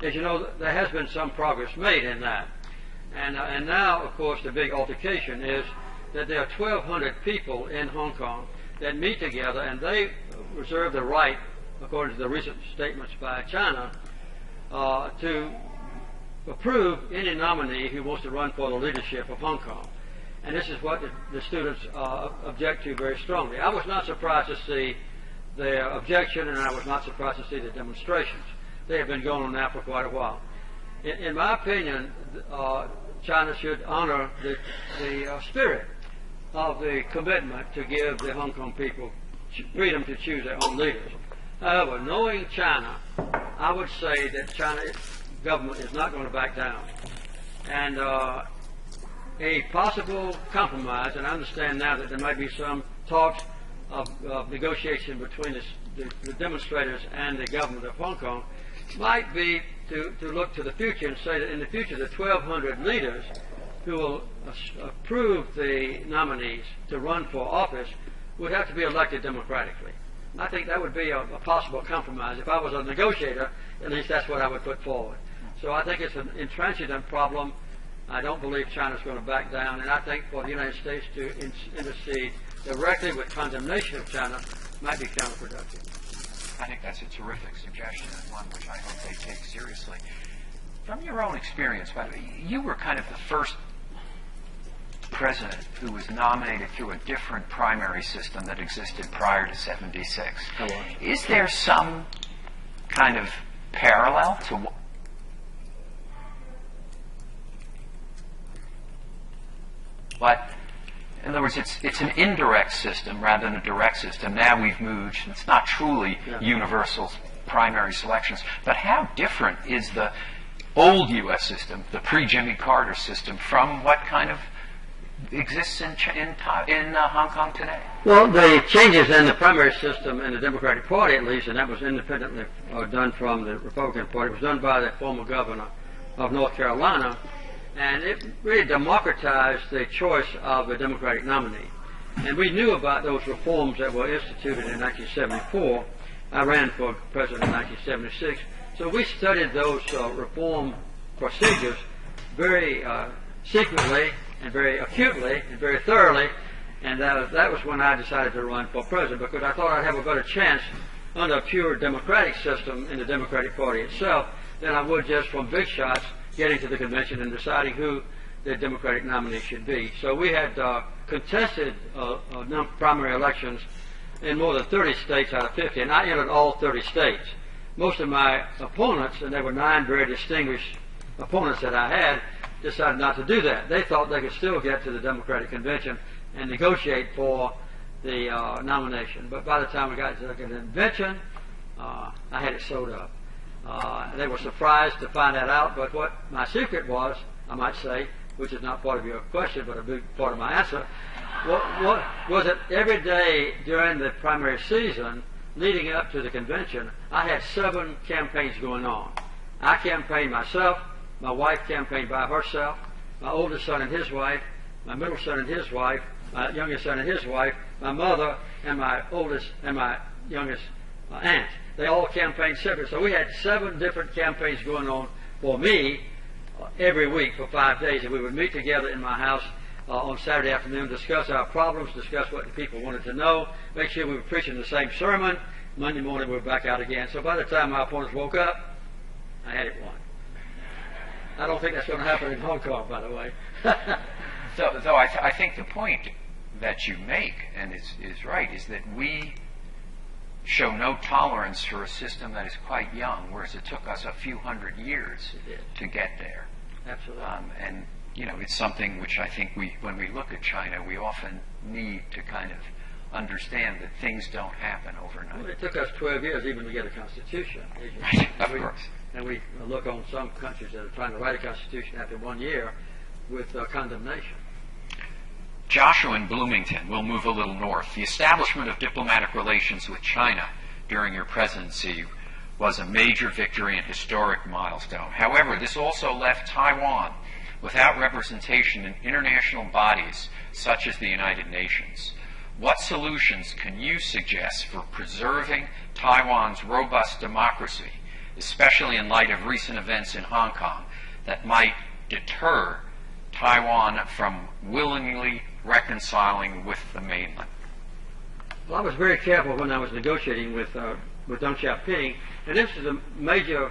as you know, there has been some progress made in that. And now, of course, the big altercation is that there are 1,200 people in Hong Kong that meet together, and they reserve the right, according to the recent statements by China, to approve any nominee who wants to run for the leadership of Hong Kong. And this is what the students object to very strongly. I was not surprised to see their objection, and I was not surprised to see the demonstrations. They have been going on now for quite a while. In my opinion, China should honor the spirit of the commitment to give the Hong Kong people freedom to choose their own leaders. However, knowing China, I would say that China's government is not going to back down. And a possible compromise, and I understand now that there might be some talks of negotiation between the demonstrators and the government of Hong Kong, might be to look to the future and say that in the future the 1,200 leaders who will approve the nominees to run for office would have to be elected democratically. I think that would be a possible compromise. If I was a negotiator, at least that's what I would put forward. So I think it's an intransigent problem. I don't believe China's going to back down, and I think for the United States to intercede directly with condemnation of China might be counterproductive. I think that's a terrific suggestion, and one which I hope they take seriously. From your own experience, by the way, you were kind of the first president who was nominated through a different primary system that existed prior to '76. Is there some kind of parallel to what? In other words, it's an indirect system rather than a direct system. Now we've moved. It's not truly universal primary selections. But how different is the old U.S. system, the pre-Jimmy Carter system, from what kind of exists in Hong Kong today? Well, the changes in the primary system in the Democratic Party, at least, and that was independently done from the Republican Party, was done by the former governor of North Carolina. And it really democratized the choice of the Democratic nominee. And we knew about those reforms that were instituted in 1974. I ran for president in 1976. So we studied those reform procedures very secretly and very acutely and very thoroughly. And that was when I decided to run for president, because I thought I'd have a better chance under a pure democratic system in the Democratic Party itself than I would just from big shots getting to the convention and deciding who the Democratic nominee should be. So we had contested primary elections in more than 30 states out of 50, and I entered all 30 states. Most of my opponents, and there were 9 very distinguished opponents that I had, decided not to do that. They thought they could still get to the Democratic convention and negotiate for the nomination. But by the time we got to the convention, I had it sewed up. They were surprised to find that out, but what my secret was, I might say, which is not part of your question, but a big part of my answer, what was that every day during the primary season, leading up to the convention, I had 7 campaigns going on. I campaigned myself, my wife campaigned by herself, my oldest son and his wife, my middle son and his wife, my youngest son and his wife, my mother, and my oldest and my youngest aunt. They all campaigned separate. So we had 7 different campaigns going on for me every week for 5 days. And we would meet together in my house on Saturday afternoon, discuss our problems, discuss what the people wanted to know, make sure we were preaching the same sermon. Monday morning we were back out again. So by the time my opponents woke up, I had it won. I don't think that's going to happen in Hong Kong, by the way. Though I think the point that you make, and is right, is that we show no tolerance for a system that is quite young, whereas it took us a few hundred years to get there. Absolutely. And it's something which I think when we look at China, we often need to kind of understand that things don't happen overnight. Well, it took us 12 years even to get a constitution. Right, of course. And we look on some countries that are trying to write a constitution after 1 year with condemnation. Joshua in Bloomington, we'll move a little north. The establishment of diplomatic relations with China during your presidency was a major victory and historic milestone. However, this also left Taiwan without representation in international bodies such as the United Nations. What solutions can you suggest for preserving Taiwan's robust democracy especially in light of recent events in Hong Kong, that might deter Taiwan from willingly reconciling with the mainland? Well, I was very careful when I was negotiating with Deng Xiaoping, and this is a major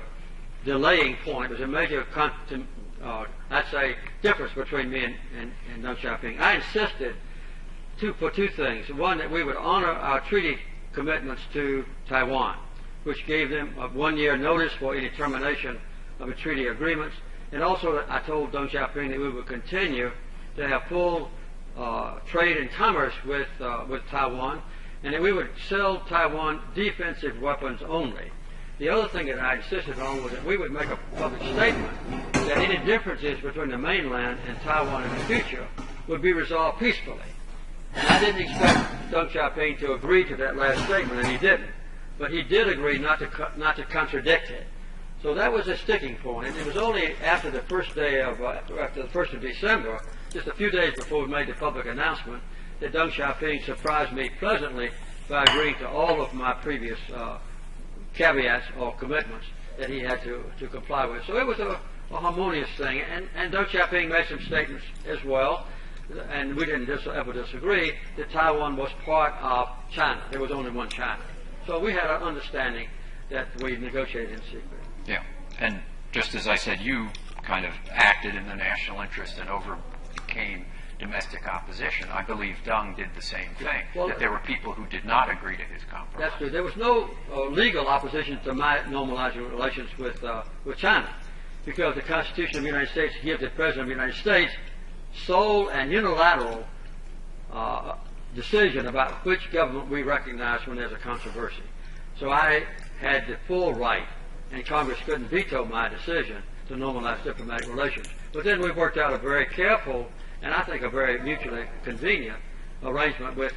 delaying point. It was a major, I'd say, difference between me and Deng Xiaoping. I insisted for two things. One, that we would honor our treaty commitments to Taiwan, which gave them a 1-year notice for any termination of the treaty agreements, and also that I told Deng Xiaoping that we would continue to have full trade and commerce with Taiwan, and that we would sell Taiwan defensive weapons only. The other thing that I insisted on was that we would make a public statement that any differences between the mainland and Taiwan in the future would be resolved peacefully. And I didn't expect Deng Xiaoping to agree to that last statement, and he didn't. But he did agree not to contradict it. So that was a sticking point. And it was only after the first of December, just a few days before we made the public announcement, that Deng Xiaoping surprised me pleasantly by agreeing to all of my previous caveats or commitments that he had to comply with. So it was a harmonious thing. And Deng Xiaoping made some statements as well, and we didn't ever disagree, that Taiwan was part of China. There was only one China. So we had an understanding that we negotiated in secret. Yeah, and just as I said, you kind of acted in the national interest and overcame domestic opposition. I believe Deng did the same thing, well, that there were people who did not agree to his compromise. That's true. There was no legal opposition to my normalizing relations with China, because the Constitution of the United States gives the President of the United States sole and unilateral decision about which government we recognize when there's a controversy. So I had the full right, and Congress couldn't veto my decision to normalize diplomatic relations. But then we worked out a very careful and I think a very mutually convenient arrangement with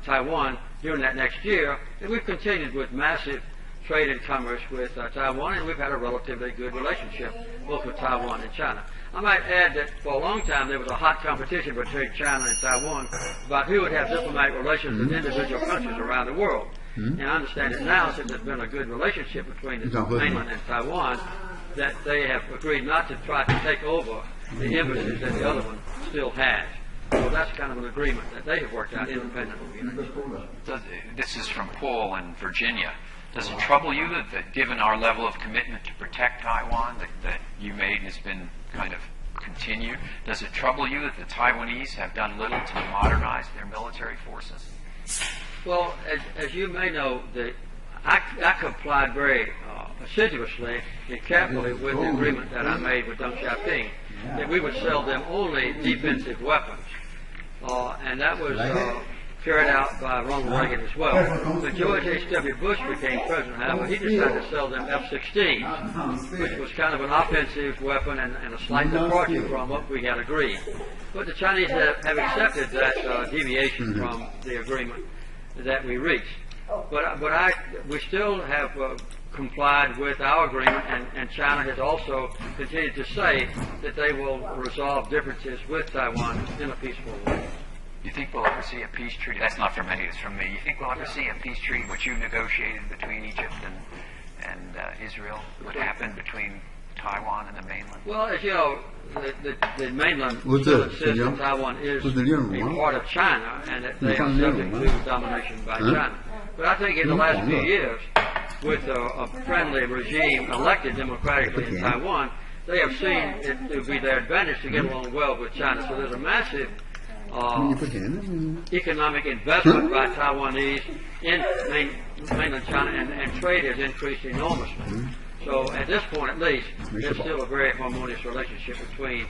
Taiwan during that next year, and we've continued with massive trade and commerce with Taiwan, and we've had a relatively good relationship both with Taiwan and China. I might add that for a long time there was a hot competition between China and Taiwan about who would have diplomatic relations with individual countries around the world. And I understand that now, since there's been a good relationship between the mainland and Taiwan, that they have agreed not to try to take over the embassies that the other one still has. So that's kind of an agreement that they have worked out independently. This is from Paul in Virginia. Does it trouble you that given our level of commitment to protect Taiwan that you made has been kind of continued, does it trouble you that the Taiwanese have done little to modernize their military forces? Well, as you may know, I complied very assiduously and carefully with the agreement that I made with Deng Xiaoping that we would sell them only defensive weapons. And that was carried out by Ronald Reagan as well. When George H.W. Bush became president, however, he decided to sell them F-16s, which was kind of an offensive weapon and a slight departure from what we had agreed. But the Chinese have accepted that deviation from the agreement that we reached. But we still have complied with our agreement, and China has also continued to say that they will resolve differences with Taiwan in a peaceful way. You think we'll ever see a peace treaty? That's not from any, it's from me. You think we'll ever see a peace treaty, which you negotiated between Egypt and Israel, would happen between Taiwan and the mainland? Well, as you know, the mainland still insists that Taiwan is a part of China and that they are subject to domination by China. But I think in the last few years, with a friendly regime elected democratically in Taiwan, they have seen it to be their advantage to get along well with China. So there's a massive economic investment by Taiwanese in mainland China, and trade has increased enormously. So at this point, at least, there's still a very harmonious relationship between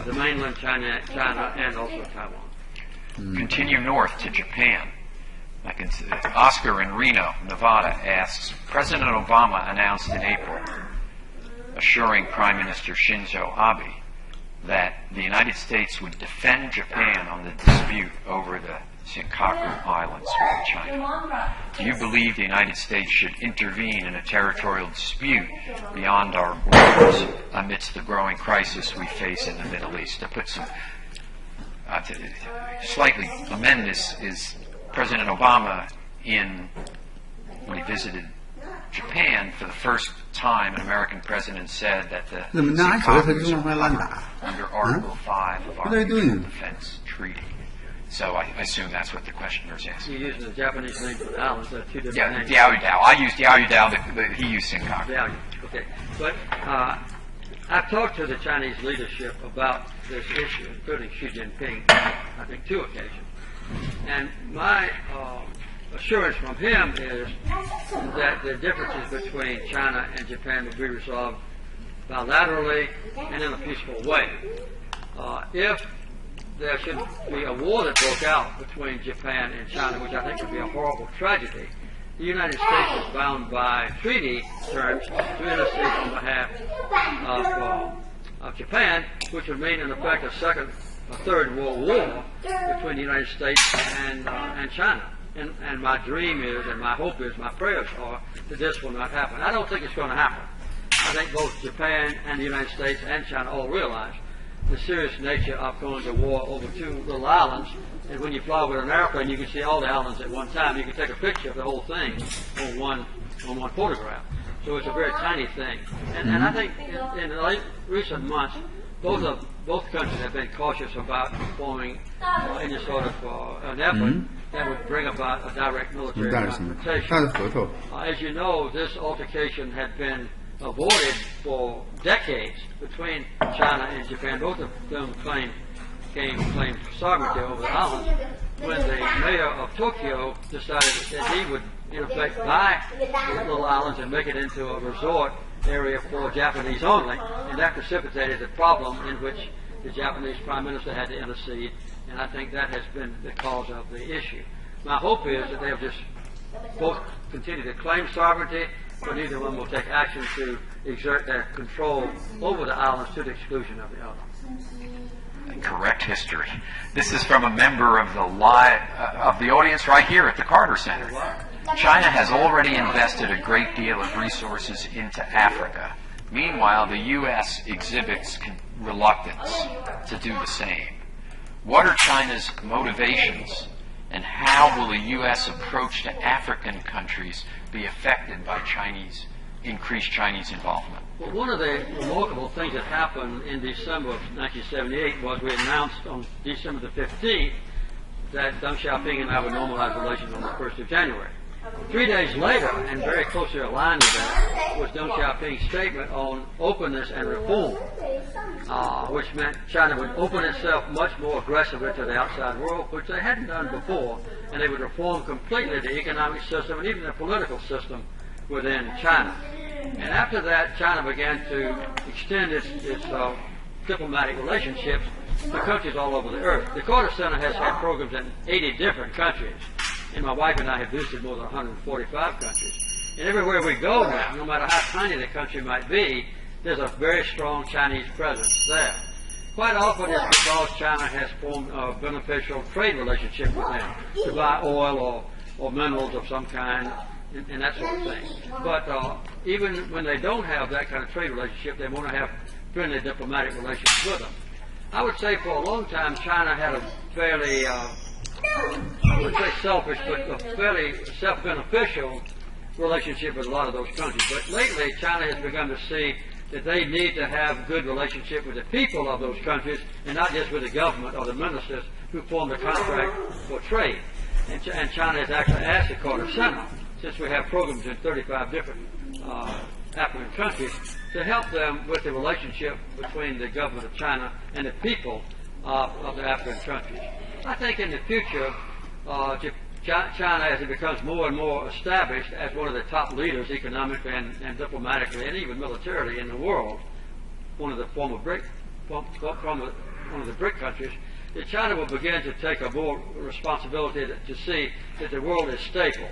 the mainland China and also Taiwan. Continue north to Japan. Oscar in Reno, Nevada asks, President Obama announced in April, assuring Prime Minister Shinzo Abe that the United States would defend Japan on the dispute over the Senkaku Islands with China. Do you believe the United States should intervene in a territorial dispute beyond our borders amidst the growing crisis we face in the Middle East? To put some, to slightly amend this, is President Obama, when he visited Japan, for the first time, an American president said that the 怎么拿手他就 Zimbabweans 用来乱 are 打？ under Article 5 of our What are they doing? Mutual Defense Treaty. So I assume that's what the questioner is asking. You're using the Japanese name for the islands. There are two different Yeah, names. Diaoyudao. I used Diaoyudao. He used Senkaku. Yeah, okay. But I've talked to the Chinese leadership about this issue, including Xi Jinping, I think 2 occasions. And my assurance from him is that the differences between China and Japan will be resolved bilaterally and in a peaceful way. If there should be a war that broke out between Japan and China, which I think would be a horrible tragedy, the United States is bound by treaty terms to intercede on behalf of Japan, which would mean, in effect, a third world war between the United States and China. And my dream is, and my hope is, my prayers are, that this will not happen. I don't think it's going to happen. I think both Japan and the United States and China all realize the serious nature of going to war over 2 little islands. And when you fly with an airplane, you can see all the islands at one time. You can take a picture of the whole thing on one photograph. So it's a very tiny thing. And I think in the recent months, both countries have been cautious about performing any sort of an effort that would bring about a direct military 大是什么？大 confrontation. 的合作。 As you know, this altercation had been avoided for decades between China and Japan. Both of them claimed sovereignty over the islands. When the mayor of Tokyo decided that he would, in effect, buy the little islands and make it into a resort area for Japanese only, and that precipitated a problem in which the Japanese Prime Minister had to intercede, and I think that has been the cause of the issue. My hope is that they'll just both continue to claim sovereignty, but neither one will take action to exert their control over the islands to the exclusion of the other. Correct history. This is from a member of the audience right here at the Carter Center. China has already invested a great deal of resources into Africa. Meanwhile, the U.S. exhibits reluctance to do the same. What are China's motivations, and how will the U.S. approach to African countries be affected by increased Chinese involvement? Well, one of the remarkable things that happened in December of 1978 was we announced on December the 15th that Deng Xiaoping and I would normalize relations on the 1st of January. 3 days later, and very closely aligned with that, was Deng Xiaoping's statement on openness and reform, which meant China would open itself much more aggressively to the outside world, which they hadn't done before, and they would reform completely the economic system and even the political system within China. And after that, China began to extend its diplomatic relationships to countries all over the earth. The Carter Center has had programs in 80 different countries, and my wife and I have visited more than 145 countries. And everywhere we go now, no matter how tiny the country might be, there's a very strong Chinese presence there. Quite often it's because China has formed a beneficial trade relationship with them to buy oil or minerals of some kind and that sort of thing. But even when they don't have that kind of trade relationship, they want to have friendly diplomatic relations with them. I would say for a long time China had a fairly, I wouldn't say selfish, but a fairly self-beneficial relationship with a lot of those countries. But lately China has begun to see that they need to have good relationship with the people of those countries and not just with the government or the ministers who form the contract for trade. And China has actually asked the Carter Center, since we have programs in 35 different African countries, to help them with the relationship between the government of China and the people of the African countries. I think in the future, China, as it becomes more and more established as one of the top leaders economically and diplomatically and even militarily in the world, one of the BRIC countries, that China will begin to take a more responsibility to see that the world is stable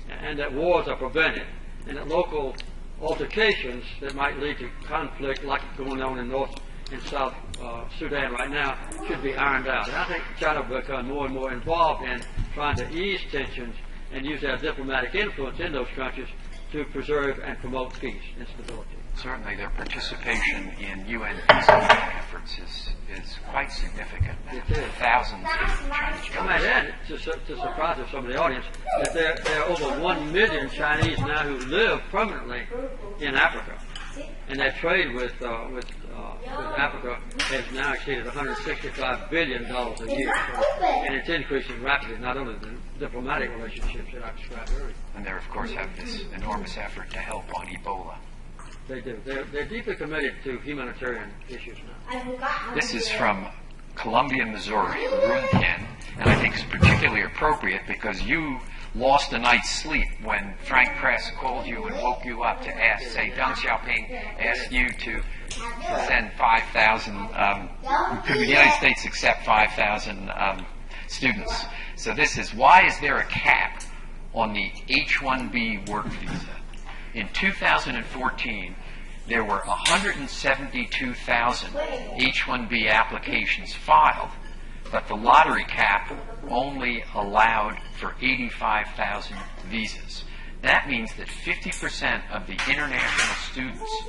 and that wars are prevented and that local altercations that might lead to conflict like going on in North and South Sudan right now should be ironed out. And I think China will become more and more involved in trying to ease tensions and use their diplomatic influence in those countries to preserve and promote peace and stability. Certainly their participation in UN peacekeeping efforts is quite significant. It is. Thousands of Chinese I might add, to surprise some of the audience, that there are over 1 million Chinese now who live permanently in Africa. And their trade with Africa has now exceeded $165 billion a year. And it's increasing rapidly, not only the diplomatic relationships that I described earlier. And they, of course, have this enormous effort to help on Ebola. They do. They're deeply committed to humanitarian issues now. This is from Columbia, Missouri, Rumkin, and I think it's particularly appropriate because you lost a night's sleep when Frank Press called you and woke you up to ask, say, Deng Xiaoping asked you to send 5,000, could the United States accept 5,000 students? So this is, why is there a cap on the H-1B work visa? In 2014, there were 172,000 H-1B applications filed, but the lottery cap only allowed for 85,000 visas. That means that 50% of the international students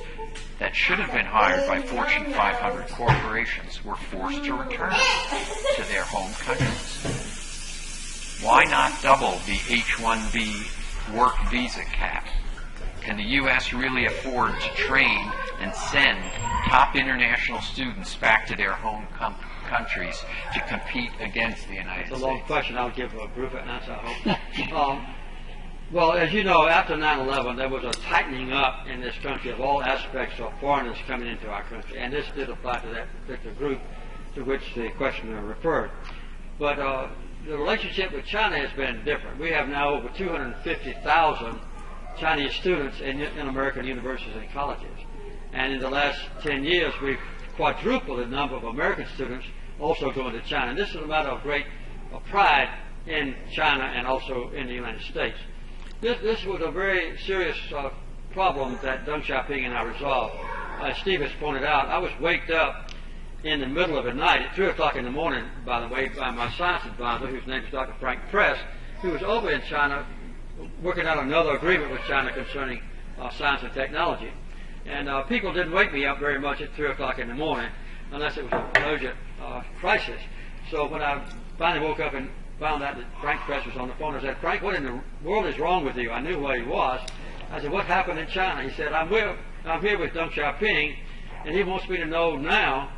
that should have been hired by Fortune 500 corporations were forced to return to their home countries. Why not double the H-1B work visa cap? Can the U.S. really afford to train and send top international students back to their home countries to compete against the United States? It's a long question. I'll give a brief answer, I hope. Well, as you know, after 9/11, there was a tightening up in this country of all aspects of foreigners coming into our country, and this did apply to that particular group to which the questioner referred. But the relationship with China has been different. We have now over 250,000 Chinese students in American universities and colleges. And in the last 10 years, we've quadrupled the number of American students also going to China. And this is a matter of great pride in China and also in the United States. This was a very serious problem that Deng Xiaoping and I resolved. As Steve has pointed out, I was waked up in the middle of the night at 3 o'clock in the morning, by the way, by my science advisor, whose name is Dr. Frank Press, who was over in China working out another agreement with China concerning science and technology. And people didn't wake me up very much at 3 o'clock in the morning unless it was an urgent crisis. So when I finally woke up and found out that Frank Press was on the phone, I said, Frank, what in the world is wrong with you? I knew where he was. I said, what happened in China? He said, I'm here with Deng Xiaoping, and he wants me to know now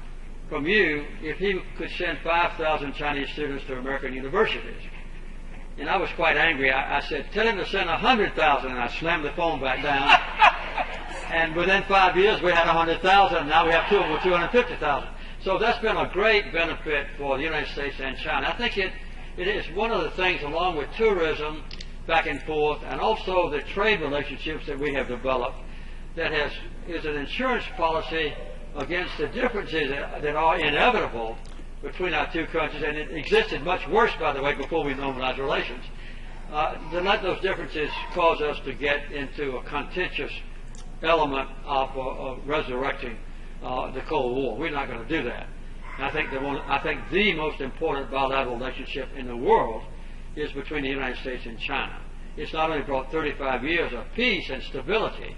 from you if he could send 5,000 Chinese students to American universities. And I was quite angry. I said, tell him to send 100,000, and I slammed the phone back down. And within 5 years, we had 100,000, and now we have over 250,000. So that's been a great benefit for the United States and China. I think it is one of the things, along with tourism back and forth, and also the trade relationships that we have developed, that is an insurance policy against the differences that are inevitable between our two countries, and it existed much worse, by the way, before we normalized relations. To let those differences cause us to get into a contentious element of resurrecting the Cold War. We're not going to do that. And I think the most important bilateral relationship in the world is between the United States and China. It's not only brought 35 years of peace and stability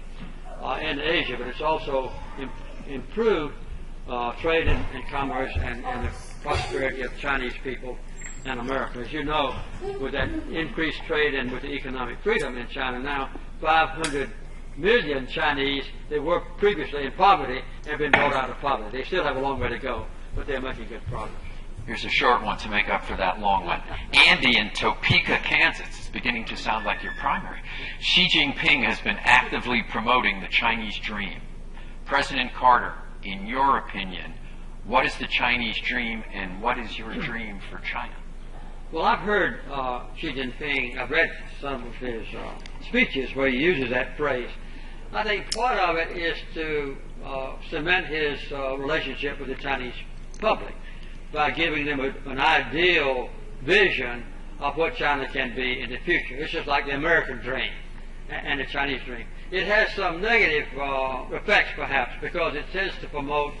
in Asia, but it's also improved trade and commerce and the prosperity of Chinese people and America. As you know, with that increased trade and with the economic freedom in China now, 500 million Chinese that were previously in poverty have been brought out of poverty. They still have a long way to go, but they're making good progress. Here's a short one to make up for that long one. Andy in Topeka, Kansas. It's beginning to sound like your primary. Xi Jinping has been actively promoting the Chinese dream. President Carter, in your opinion, what is the Chinese dream and what is your dream for China? Well, I've heard Xi Jinping, I've read some of his speeches where he uses that phrase. I think part of it is to cement his relationship with the Chinese public by giving them an ideal vision of what China can be in the future. It's just like the American dream and the Chinese dream. It has some negative effects, perhaps, because it tends to promote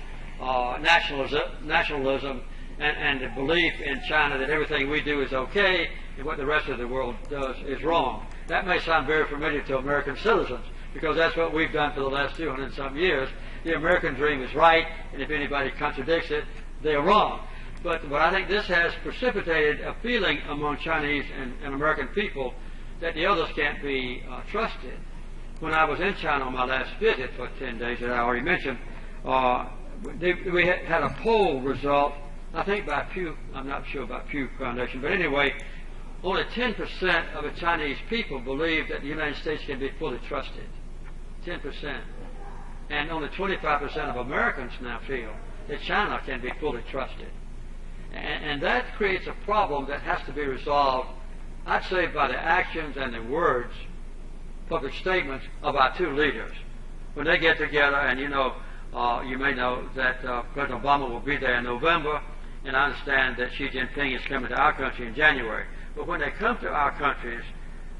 nationalism and the belief in China that everything we do is okay and what the rest of the world does is wrong. That may sound very familiar to American citizens, because that's what we've done for the last 200 and some years. The American dream is right, and if anybody contradicts it, they're wrong. But I think this has precipitated a feeling among Chinese and American people that the others can't be trusted. When I was in China on my last visit for 10 days that I already mentioned, we had a poll result, I think by Pew, I'm not sure about Pew Foundation, but anyway, only 10% of the Chinese people believe that the United States can be fully trusted. 10%. And only 25% of Americans now feel that China can be fully trusted. And that creates a problem that has to be resolved, I'd say, by the actions and the words, public statements of our two leaders. When they get together, and you may know that President Obama will be there in November, and I understand that Xi Jinping is coming to our country in January. But when they come to our countries,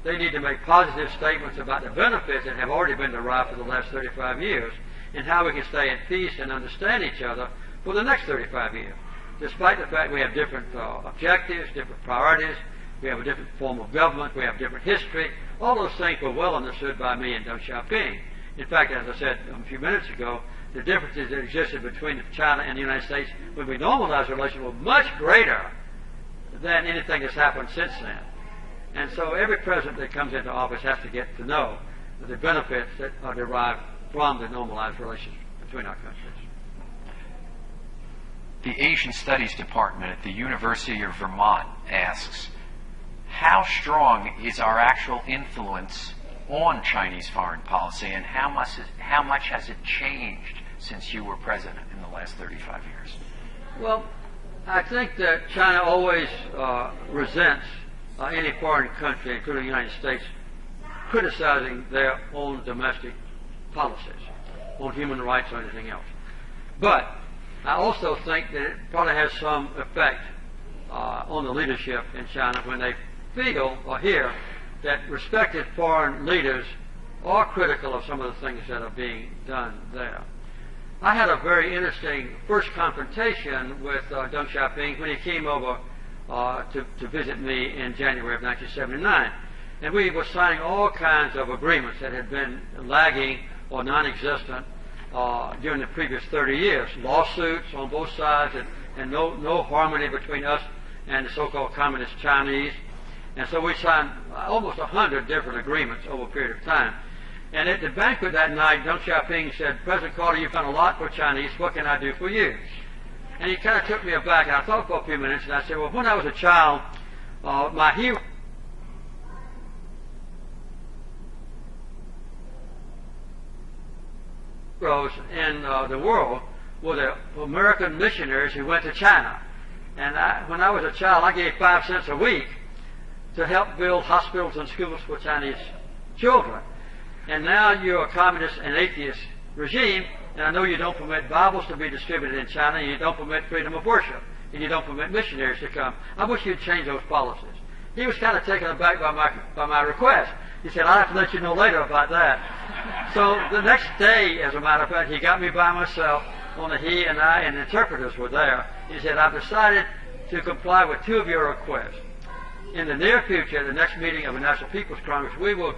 they need to make positive statements about the benefits that have already been derived for the last 35 years, and how we can stay at peace and understand each other for the next 35 years. Despite the fact we have different objectives, different priorities, we have a different form of government, we have different history, all those things were well understood by me and Deng Xiaoping. In fact, as I said a few minutes ago, the differences that existed between China and the United States when we normalized relations were much greater than anything that's happened since then. And so every president that comes into office has to get to know the benefits that are derived from the normalized relations between our countries. The Asian Studies Department at the University of Vermont asks, how strong is our actual influence on Chinese foreign policy, and how much has it changed since you were president in the last 35 years? Well, I think that China always resents any foreign country, including the United States, criticizing their own domestic policies on human rights or anything else. But I also think that it probably has some effect on the leadership in China when they feel or hear that respected foreign leaders are critical of some of the things that are being done there. I had a very interesting first confrontation with Deng Xiaoping when he came over to visit me in January of 1979. And we were signing all kinds of agreements that had been lagging or non-existent during the previous 30 years. Lawsuits on both sides and no harmony between us and the so-called communist Chinese. And so we signed almost 100 different agreements over a period of time. And at the banquet that night, Deng Xiaoping said, President Carter, you've done a lot for Chinese. What can I do for you? And he kind of took me aback. And I thought for a few minutes, and I said, well, when I was a child, my heroes in the world were the American missionaries who went to China. And when I was a child, I gave 5 cents a week to help build hospitals and schools for Chinese children. And now you're a communist and atheist regime, and I know you don't permit Bibles to be distributed in China, and you don't permit freedom of worship, and you don't permit missionaries to come. I wish you'd change those policies. He was kind of taken aback by my request. He said, I'll have to let you know later about that. So the next day, as a matter of fact, he got me by myself, only he and I and interpreters were there. He said, I've decided to comply with 2 of your requests. In the near future, the next meeting of the National People's Congress, we will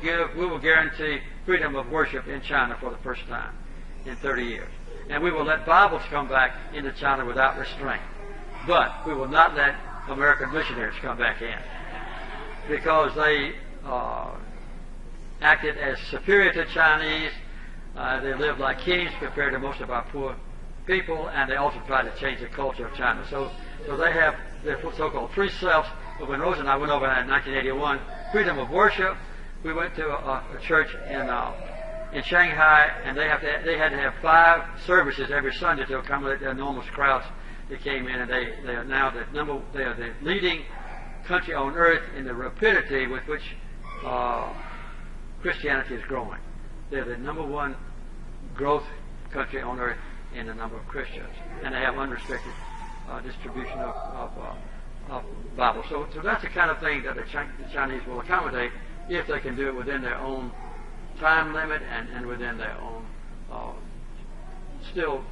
guarantee freedom of worship in China for the first time in 30 years. And we will let Bibles come back into China without restraint. But we will not let American missionaries come back in, because they acted as superior to Chinese. They lived like kings compared to most of our poor people, and they also tried to change the culture of China. So they have their so-called 3 selves. But when Rose and I went over in 1981, freedom of worship, we went to a church in Shanghai, and they had to have 5 services every Sunday to accommodate the enormous crowds that came in. And they are now they are the leading country on earth in the rapidity with which Christianity is growing. They're the #1 growth country on earth in the number of Christians, and they have unrestricted distribution of Bibles. So that's the kind of thing that the Chinese will accommodate if they can do it within their own time limit and within their own still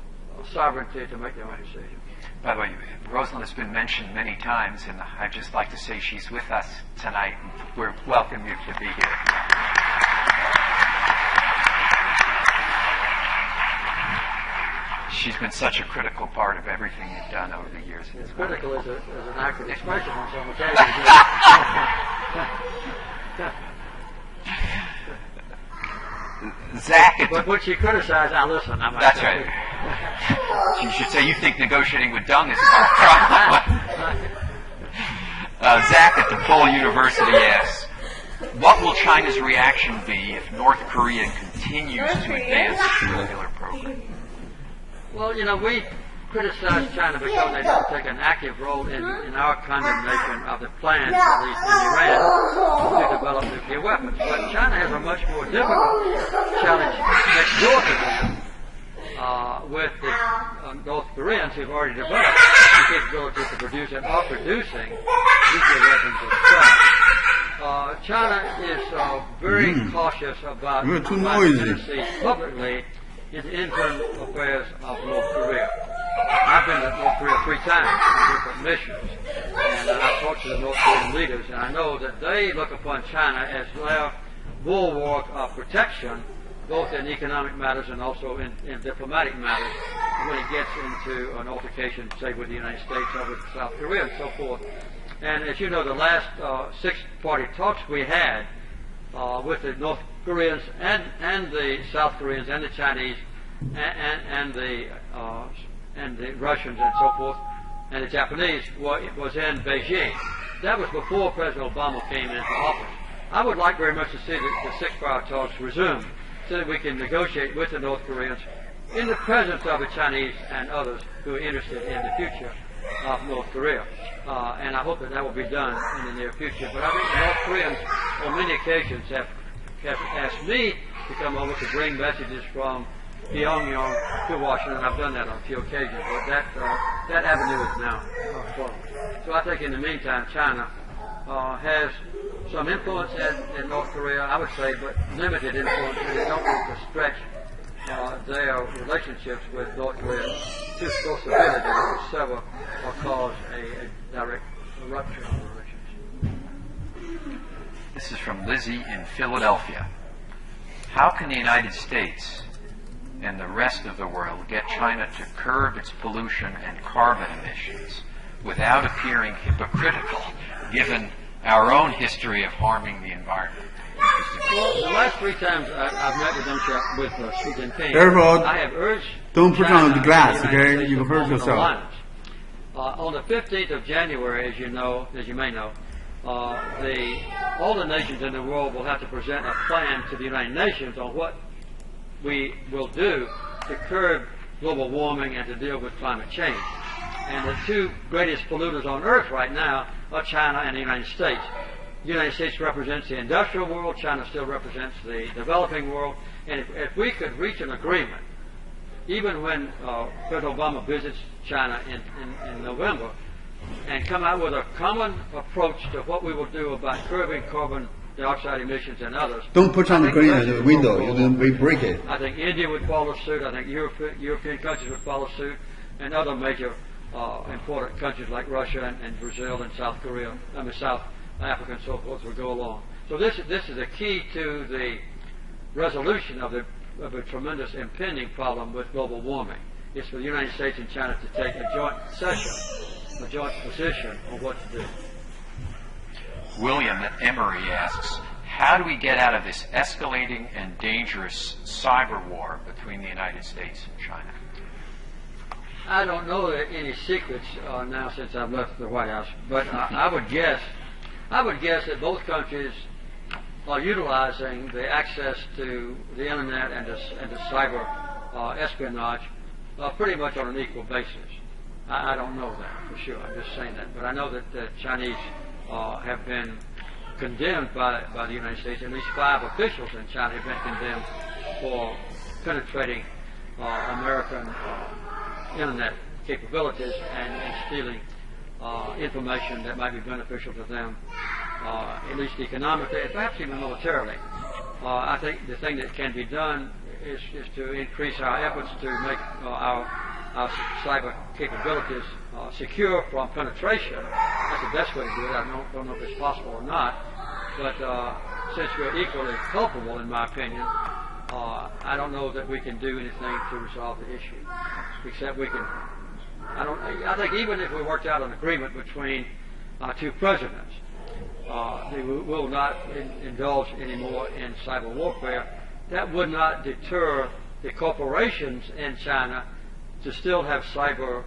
sovereignty to make their own decisions. By the way, Rosalind has been mentioned many times, and I'd just like to say she's with us tonight, and we're welcome you to be here. She's been such a critical part of everything you've done over the years. It's critical as an accurate expression on some occasions. Zach, but when she criticized, I listen. That's right. You should say you think negotiating with Deng is a problem. Zach at DePaul University asks, what will China's reaction be if North Korea continues to advance its nuclear program? Well, we criticize China because they don't take an active role in our condemnation of the plans, at least in Iran, to develop nuclear weapons. But China has a much more difficult challenge next door to them with the North Koreans who've already developed the capability to produce and are producing nuclear weapons themselves. China is very cautious about interfering publicly in the internal affairs of North Korea. I've been to North Korea 3 times on different missions, and I've talked to the North Korean leaders, and I know that they look upon China as their bulwark of protection, both in economic matters and also in diplomatic matters, when it gets into an altercation, say, with the United States or with South Korea and so forth. And as you know, the last 6-party talks we had with the North Koreans and the South Koreans and the Chinese and the Russians and so forth and the Japanese was in Beijing. That was before President Obama came into office. I would like very much to see the 6-party talks resumed so that we can negotiate with the North Koreans in the presence of the Chinese and others who are interested in the future of North Korea. And I hope that will be done in the near future. But I think the North Koreans on many occasions have asked me to come over to bring messages from Pyongyang to Washington. I've done that on a few occasions, but that avenue is now closed. So I think in the meantime, China has some influence in North Korea, I would say, but limited influence, and they don't want to stretch their relationships with North Korea to so severely that it will sever or cause a direct rupture of relations. This is from Lizzie in Philadelphia. How can the United States and the rest of the world get China to curb its pollution and carbon emissions without appearing hypocritical, given our own history of harming the environment? Well, the last 3 times I've met with them with Xi Jinping, Therefore, I have urged don't put on the glass, United okay? States You to hurt form an yourself. alliance. On the 15th of January, as you may know, all the nations in the world will have to present a plan to the United Nations on what we will do to curb global warming and to deal with climate change. And the 2 greatest polluters on Earth right now are China and the United States. The United States represents the industrial world, China still represents the developing world, and if we could reach an agreement, even when President Obama visits China in November, and come out with a common approach to what we will do about curbing carbon dioxide emissions and others. Don't put on the green at the window, you then we break it. I think India would follow suit, I think European countries would follow suit, and other major important countries like Russia and Brazil and South Africa and so forth will go along. So this is a key to the resolution of a tremendous impending problem with global warming. It's for the United States and China to take a joint position on what to do. William at Emory asks, how do we get out of this escalating and dangerous cyber war between the United States and China? I don't know any secrets now since I've left the White House, but I would guess that both countries are utilizing the access to the internet and the cyber espionage pretty much on an equal basis. I don't know that for sure. I'm just saying that, but I know that the Chinese have been condemned by the United States. At least 5 officials in China have been condemned for penetrating American internet capabilities and stealing information that might be beneficial to them, at least economically, and perhaps even militarily. I think the thing that can be done is to increase our efforts to make our cyber capabilities secure from penetration. That's the best way to do it. I don't know if it's possible or not, but since we're equally culpable, in my opinion, I don't know that we can do anything to resolve the issue, except we can. I think even if we worked out an agreement between two presidents, they will not indulge anymore in cyber warfare. That would not deter the corporations in China to still have cyber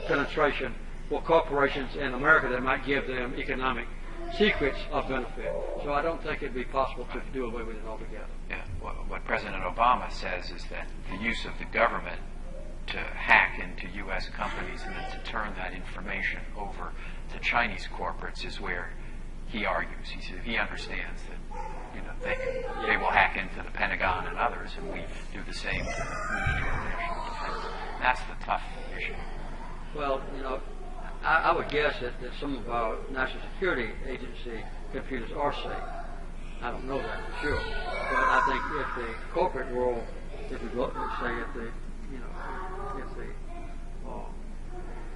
penetration for corporations in America that might give them economic secrets of benefit. So I don't think it'd be possible to do away with it altogether. Yeah. What President Obama says is that the use of the government to hack into U.S. companies and then to turn that information over to Chinese corporates is where he argues. He says he understands that they will hack into the Pentagon and others, and we do the same to the Ministry of National Defense. That's the tough issue. Well, I would guess that some of our National Security Agency computers are safe. I don't know that for sure, but I think if the corporate world, if the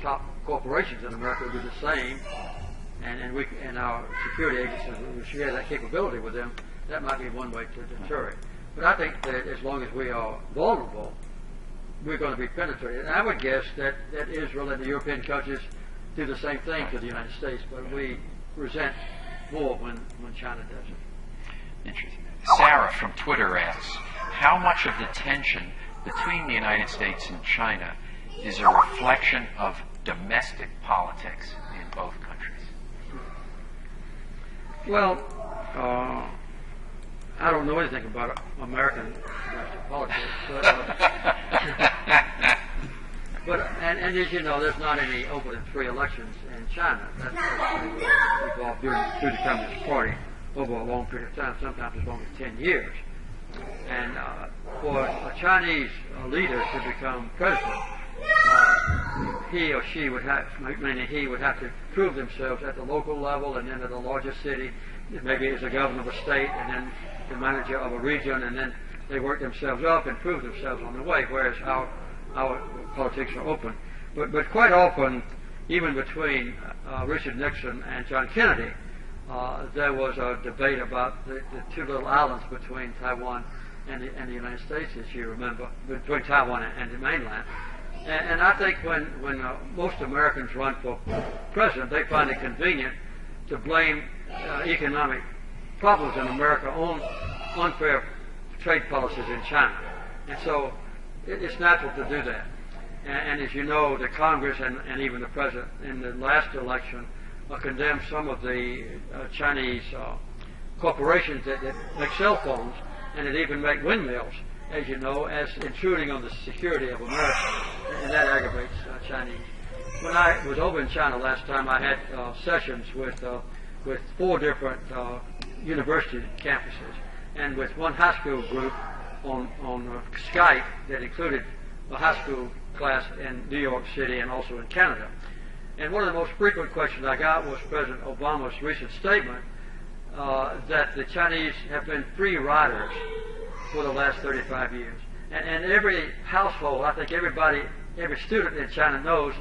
top corporations in America would do the same, and our security agencies would share that capability with them, that might be one way to deter it. But I think that as long as we are vulnerable, we're going to be penetrated. And I would guess that Israel and the European countries do the same thing to the United States, but we resent more when China does it. Interesting. Sarah from Twitter asks, how much of the tension between the United States and China is a reflection of domestic politics in both countries? Well, I don't know anything about American domestic politics, but and as you know, there's not any open and free elections in China. That's evolved through the Communist Party over a long period of time, sometimes as long as 10 years. And for a Chinese leader to become president, he or she would have, meaning he would have to prove themselves at the local level and then at a larger city, maybe as a governor of a state and then the manager of a region, and then they work themselves up and prove themselves on the way, whereas our politics are open. But quite often, even between Richard Nixon and John Kennedy, there was a debate about the two little islands between Taiwan and the United States, as you remember, between Taiwan and the mainland. And I think when most Americans run for president, they find it convenient to blame economic problems in America on unfair trade policies in China. And so it's natural to do that. And as you know, the Congress and even the president in the last election condemned some of the Chinese corporations that make cell phones and that even make windmills, as you know, as intruding on the security of America, and that aggravates Chinese. When I was over in China last time, I had sessions with 4 different university campuses, and with one high school group on Skype that included a high school class in New York City and also in Canada. And one of the most frequent questions I got was President Obama's recent statement that the Chinese have been free riders for the last 35 years. And every household, I think every student in China knows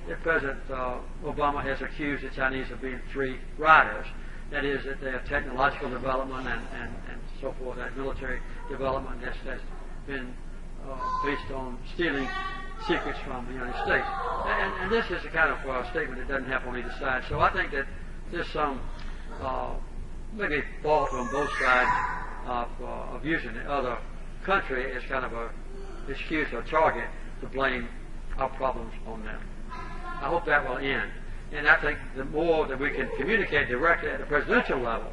that President Obama has accused the Chinese of being free riders. That is, that their technological development and so forth, that military development has been based on stealing secrets from the United States. And this is the kind of statement that doesn't happen on either side. So I think that there's some maybe fault on both sides of using the other country as kind of a excuse or target to blame our problems on them. I hope that will end. And I think the more that we can communicate directly at the presidential level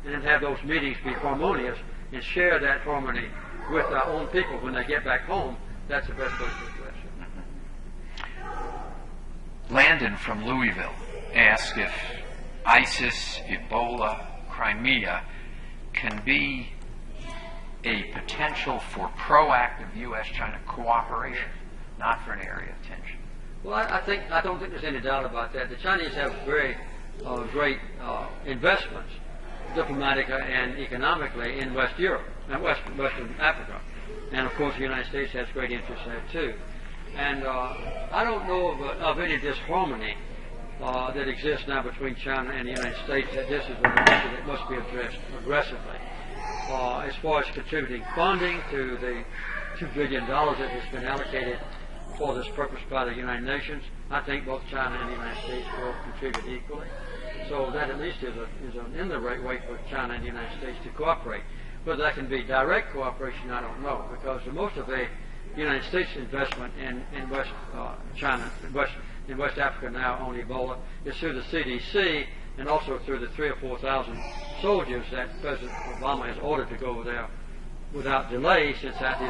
and then have those meetings be harmonious and share that harmony with our own people when they get back home, that's the best way to address it. Landon from Louisville asked if ISIS, Ebola, Crimea can be a potential for proactive U.S.-China cooperation, not for an area of tension. Well, I don't think there's any doubt about that. The Chinese have very great investments, diplomatic and economically, in West Europe and Western Africa, and of course the United States has great interest there too. And I don't know of any disharmony that exists now between China and the United States. That this is an issue that must be addressed aggressively. as far as contributing funding to the $2 billion that has been allocated for this purpose by the United Nations, I think both China and the United States will contribute equally. So that at least is an in the right way for China and the United States to cooperate. Whether that can be direct cooperation, I don't know, because most of the United States investment in West China, in West Africa now on Ebola is through the CDC and also through the 3,000 or 4,000 soldiers that President Obama has ordered to go over there without delay, since that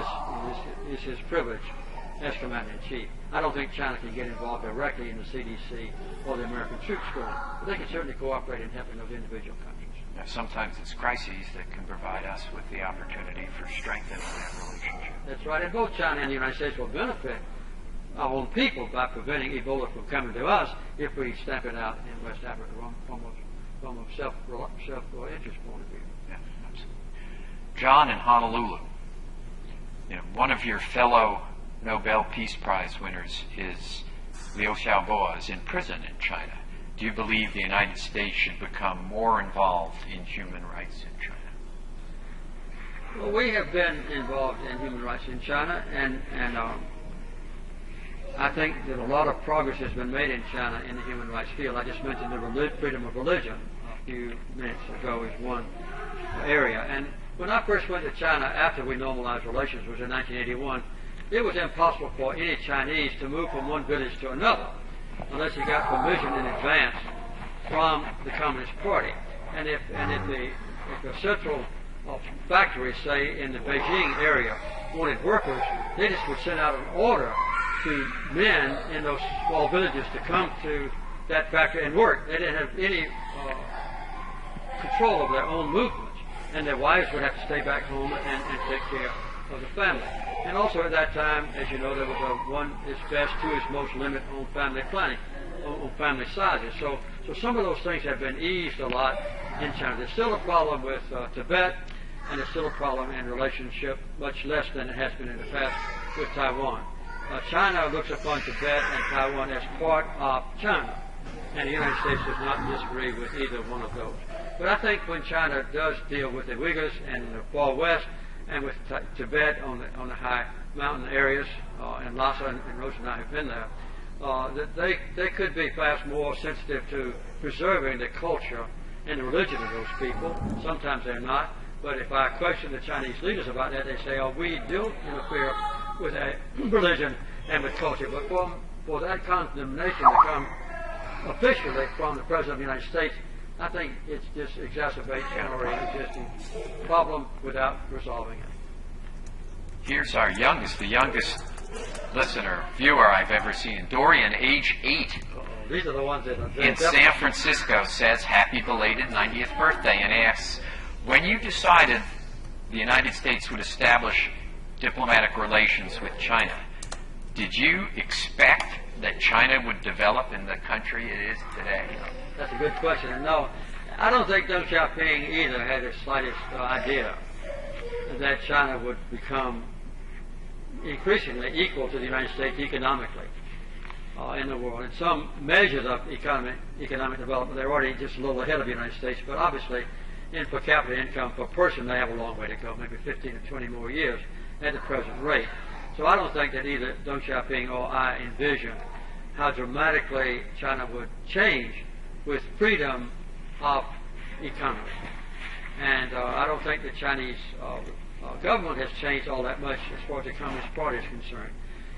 is his privilege as Commander-in-Chief. I don't think China can get involved directly in the CDC or the American troops going, but they can certainly cooperate in helping those individual countries. Now, sometimes it's crises that can provide us with the opportunity for strengthening that relationship. That's right, and both China and the United States will benefit our own people by preventing Ebola from coming to us if we stamp it out in West Africa from a self-interest point of view. Yeah, absolutely. John in Honolulu, one of your fellow Nobel Peace Prize winners is Liu Xiaobo, is in prison in China. Do you believe the United States should become more involved in human rights in China? Well, we have been involved in human rights in China, and I think that a lot of progress has been made in China in the human rights field. I just mentioned the freedom of religion a few minutes ago is one area. And when I first went to China after we normalized relations, was in 1981, it was impossible for any Chinese to move from one village to another unless you got permission in advance from the Communist Party. And if the central factory, say in the Beijing area, wanted workers, they just would send out an order to men in those small villages to come to that factory and work. They didn't have any control of their own movements, and their wives would have to stay back home and take care of the family. And also at that time, as you know, there was a one is best, two is most limit on family planning, on family sizes. So some of those things have been eased a lot in China. There's still a problem with Tibet, and there's still a problem in relationship, much less than it has been in the past, with Taiwan. China looks upon Tibet and Taiwan as part of China, and the United States does not disagree with either one of those. But I think when China does deal with the Uyghurs and the Far West, and with Tibet on the high mountain areas, and Lhasa and Rose and I have been there, that they could be perhaps more sensitive to preserving the culture and the religion of those people. Sometimes they're not, but if I question the Chinese leaders about that, they say, oh, we do interfere with religion and with culture. But for that condemnation to come officially from the President of the United States, I think it just exacerbates an already existing problem without resolving it. Here's our the youngest viewer I've ever seen. Dorian, age 8. These are the ones that are in San Francisco, says happy belated 90th birthday and asks, when you decided the United States would establish diplomatic relations with China, did you expect that China would develop in the country it is today? That's a good question. And no, I don't think Deng Xiaoping either had the slightest idea that China would become increasingly equal to the United States economically in the world. In some measures of economic development, they're already just a little ahead of the United States, but obviously in per capita income per person, they have a long way to go, maybe 15 or 20 more years at the present rate. So I don't think that either Deng Xiaoping or I envision how dramatically China would change with freedom of economy. And I don't think the Chinese government has changed all that much as far as the Communist Party is concerned.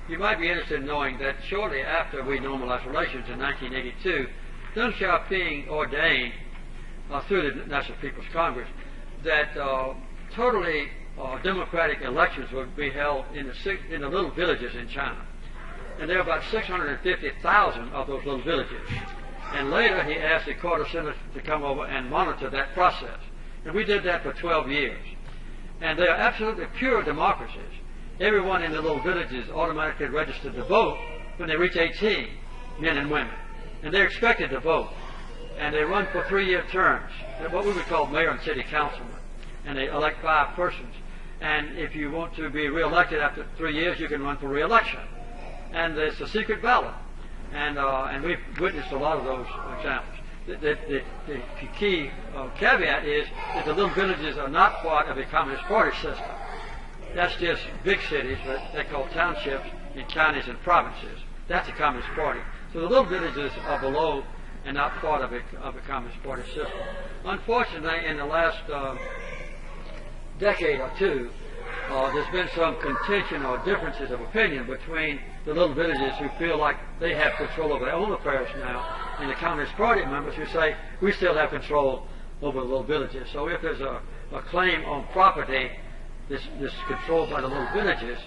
You might be interested in knowing that shortly after we normalized relations in 1982, Deng Xiaoping ordained through the National People's Congress that totally democratic elections would be held in the little villages in China. And there are about 650,000 of those little villages. And later he asked the Court of Senate to come over and monitor that process. And we did that for 12 years. And they are absolutely pure democracies. Everyone in the little villages automatically registered to vote when they reach 18, men and women. And they're expected to vote. And they run for 3-year terms. They're what we would call mayor and city councilmen. And they elect 5 persons. And if you want to be reelected after 3 years, you can run for reelection. And it's a secret ballot. And we've witnessed a lot of those examples. the key caveat is that the little villages are not part of a Communist Party system. That's just big cities that they call townships in counties and provinces. That's a Communist Party. So the little villages are below and not part of a Communist Party system. Unfortunately, in the last decade or two, there's been some contention or differences of opinion between the little villages who feel like they have control over their own affairs now, and the Communist Party members who say we still have control over the little villages. So if there's a claim on property this controlled by the little villages,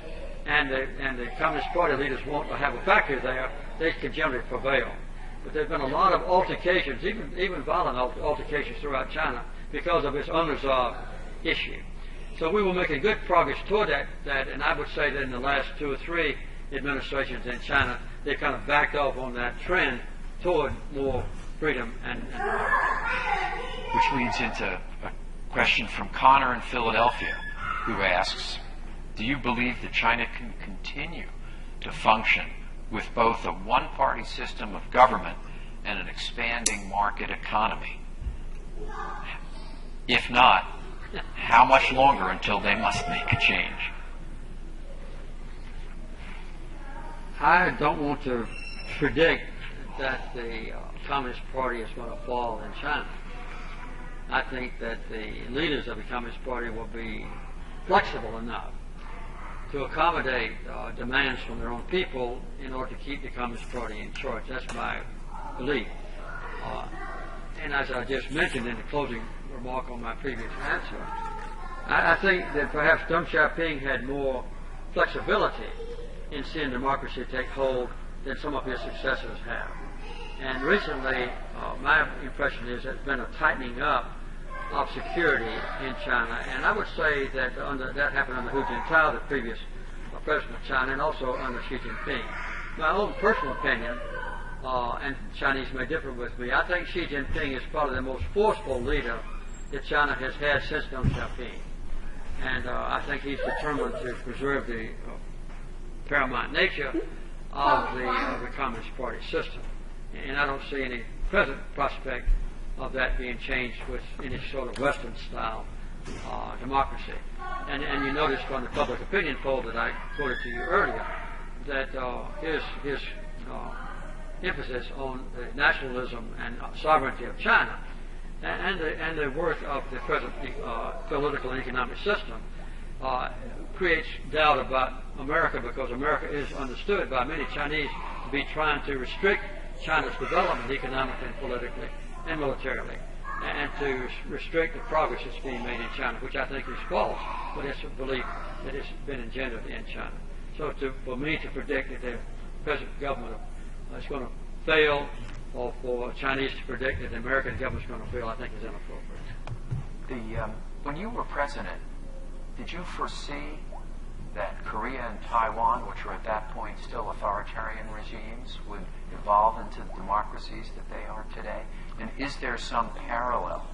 and the Communist Party leaders want to have a factory there, they can generally prevail. But there have been a lot of altercations, even violent altercations throughout China because of this unresolved issue. So we were making good progress toward that, and I would say that in the last 2 or 3 administrations in China, they kind of backed off on that trend toward more freedom and which leads into a question from Connor in Philadelphia, who asks, do you believe that China can continue to function with both a one-party system of government and an expanding market economy? If not, how much longer until they must make a change? I don't want to predict that the Communist Party is going to fall in China. I think that the leaders of the Communist Party will be flexible enough to accommodate demands from their own people in order to keep the Communist Party in charge. That's my belief. And as I just mentioned in the closing remark on my previous answer, I think that perhaps Deng Xiaoping had more flexibility in seeing democracy take hold than some of his successors have. And recently, my impression is there's been a tightening up of security in China, and I would say that that happened under Hu Jintao, the previous president of China, and also under Xi Jinping. My own personal opinion, and Chinese may differ with me, I think Xi Jinping is probably the most forceful leader that China has had since Deng Xiaoping. And I think he's determined to preserve the paramount nature of the Communist Party system. And I don't see any present prospect of that being changed with any sort of Western-style democracy. And you notice from the public opinion poll that I quoted to you earlier that his emphasis on the nationalism and sovereignty of China and the worth of the present political and economic system creates doubt about America, because America is understood by many Chinese to be trying to restrict China's development economically and politically and militarily, and to restrict the progress that's being made in China, which I think is false, but it's a belief that has been engendered in China. So for me to predict that the present government is going to fail, or for Chinese to predict that the American government is going to fail, I think is inappropriate. When you were president, did you foresee that Korea and Taiwan, which were at that point still authoritarian regimes, would evolve into the democracies that they are today? And is there some parallel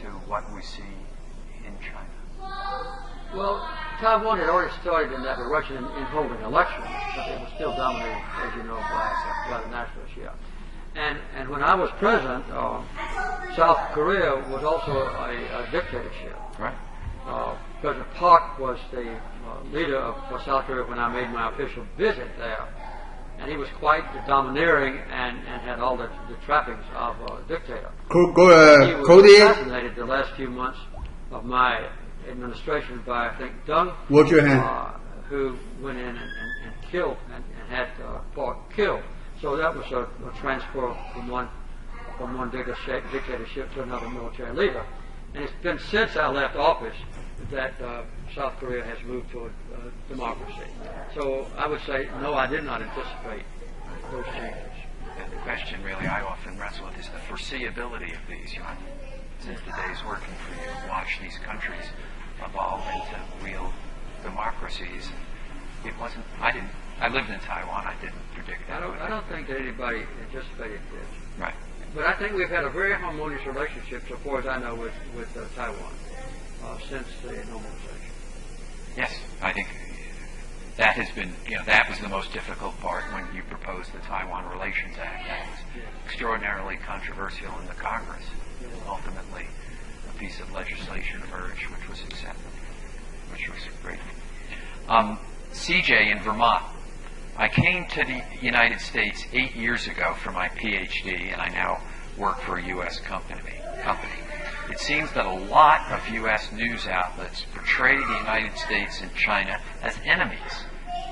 to what we see in China? Well, Taiwan had already started in that direction in holding elections, but it was still dominated, as you know, by the nationalists. Yeah. And when I was president, South Korea was also a dictatorship. Right. President Park was the leader of South Korea when I made my official visit there, and he was quite domineering and had all the trappings of a dictator. He was assassinated the last few months of my administration by, I think, Deng, who went in and killed and had Park killed. So that was a transfer from one dictatorship to another military leader. And it's been since I left office that South Korea has moved toward democracy. So I would say, no, I did not anticipate those changes. And the question really I often wrestle with is the foreseeability of these. Since the days working for you, watch these countries evolve into real democracies. It wasn't. I lived in Taiwan. I didn't predict that. I don't think that anybody anticipated this. Right. But I think we've had a very harmonious relationship, so far as I know, with Taiwan since the normalization. Yes, I think that has been, that was the most difficult part when you proposed the Taiwan Relations Act. That was extraordinarily controversial in the Congress. Ultimately, a piece of legislation emerged which was accepted, which was great. CJ in Vermont. I came to the United States 8 years ago for my Ph.D., and I now work for a U.S. company. It seems that a lot of U.S. news outlets portray the United States and China as enemies.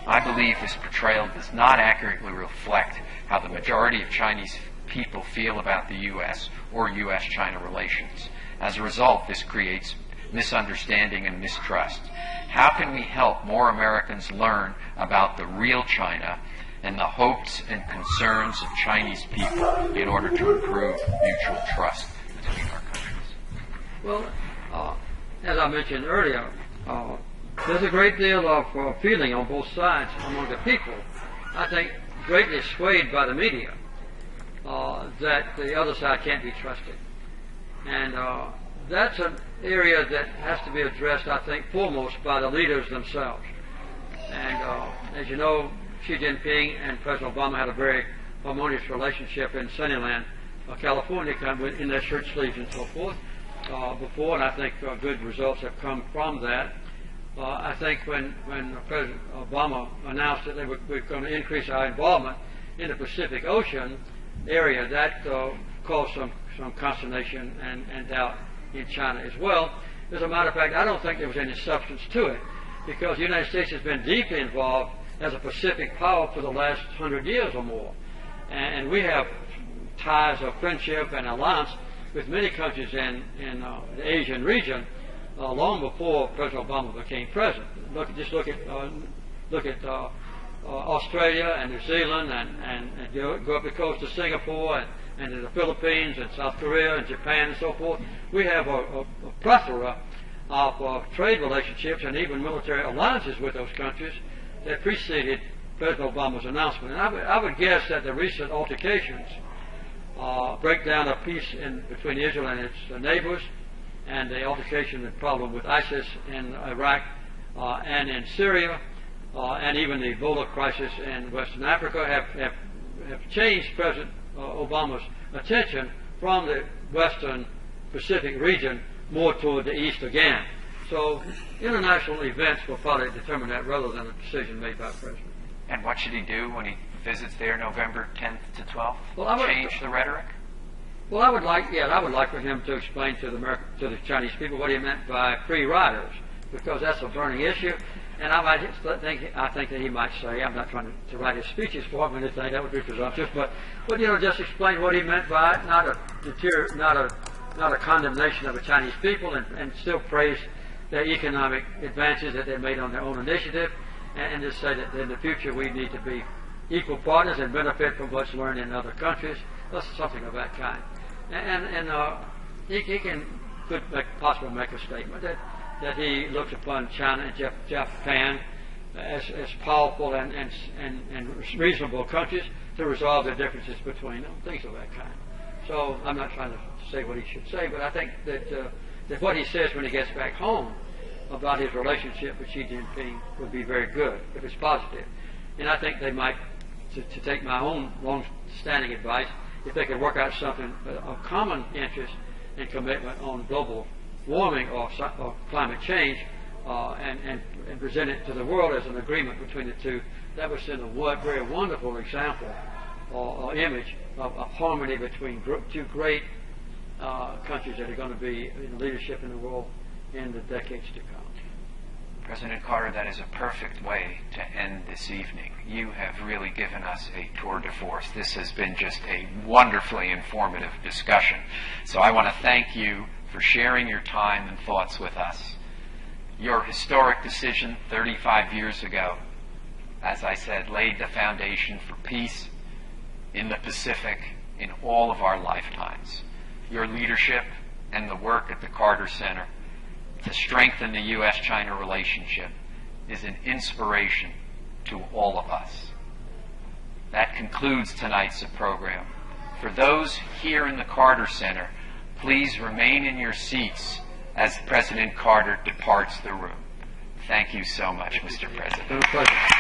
I believe this portrayal does not accurately reflect how the majority of Chinese people feel about the U.S. or U.S.-China relations. As a result, this creates misunderstanding and mistrust. How can we help more Americans learn about the real China and the hopes and concerns of Chinese people in order to improve mutual trust between our countries? Well, as I mentioned earlier, there's a great deal of feeling on both sides among the people, I think greatly swayed by the media, that the other side can't be trusted. And that's an area that has to be addressed, I think, foremost by the leaders themselves. And as you know, Xi Jinping and President Obama had a very harmonious relationship in Sunnyland, California, kind of in their shirt sleeves and so forth before, and I think good results have come from that. I think when President Obama announced that they were going to increase our involvement in the Pacific Ocean area, that caused some consternation and doubt in China as well. As a matter of fact, I don't think there was any substance to it, because the United States has been deeply involved as a Pacific power for the last 100 years or more. And we have ties of friendship and alliance with many countries in the Asian region long before President Obama became president. Just look at Australia and New Zealand, and go up the coast of Singapore and to the Philippines and South Korea and Japan and so forth. We have a plethora of trade relationships and even military alliances with those countries that preceded President Obama's announcement. And I would guess that the recent altercations break down a peace between Israel and its neighbors, and the altercation and problem with ISIS in Iraq and in Syria, and even the Ebola crisis in Western Africa have changed President Obama's attention from the Western Pacific region more toward the East again. So international events will probably determine that rather than a decision made by the President. And what should he do when he visits there November 10th to 12th? Well, change the rhetoric? Well, I would like for him to explain to the Chinese people what he meant by free riders, because that's a burning issue. And I think that he might say, I'm not trying to write his speeches for him or anything, that would be presumptuous, but just explain what he meant by it, not a condemnation of the Chinese people, and still praise their economic advances that they made on their own initiative, and just say that in the future we need to be equal partners and benefit from what's learned in other countries. That's something of that kind. And he could possibly make a statement that he looks upon China and Japan as powerful and reasonable countries to resolve the differences between them, things of that kind. So I'm not trying to say what he should say, but I think that what he says when he gets back home about his relationship with Xi Jinping would be very good if it's positive. And I think they might, to take my own long-standing advice, if they could work out something of common interest and commitment on global warming or climate change, and present it to the world as an agreement between the two, that would send a very wonderful example or image of harmony between two great countries that are going to be in leadership in the world in the decades to come. President Carter, that is a perfect way to end this evening. You have really given us a tour de force. This has been just a wonderfully informative discussion. So I want to thank you for sharing your time and thoughts with us. Your historic decision 35 years ago, as I said, laid the foundation for peace in the Pacific in all of our lifetimes. Your leadership and the work at the Carter Center to strengthen the U.S.-China relationship is an inspiration to all of us. That concludes tonight's program. For those here in the Carter Center, please remain in your seats as President Carter departs the room. Thank you so much, Mr. President. It was a pleasure.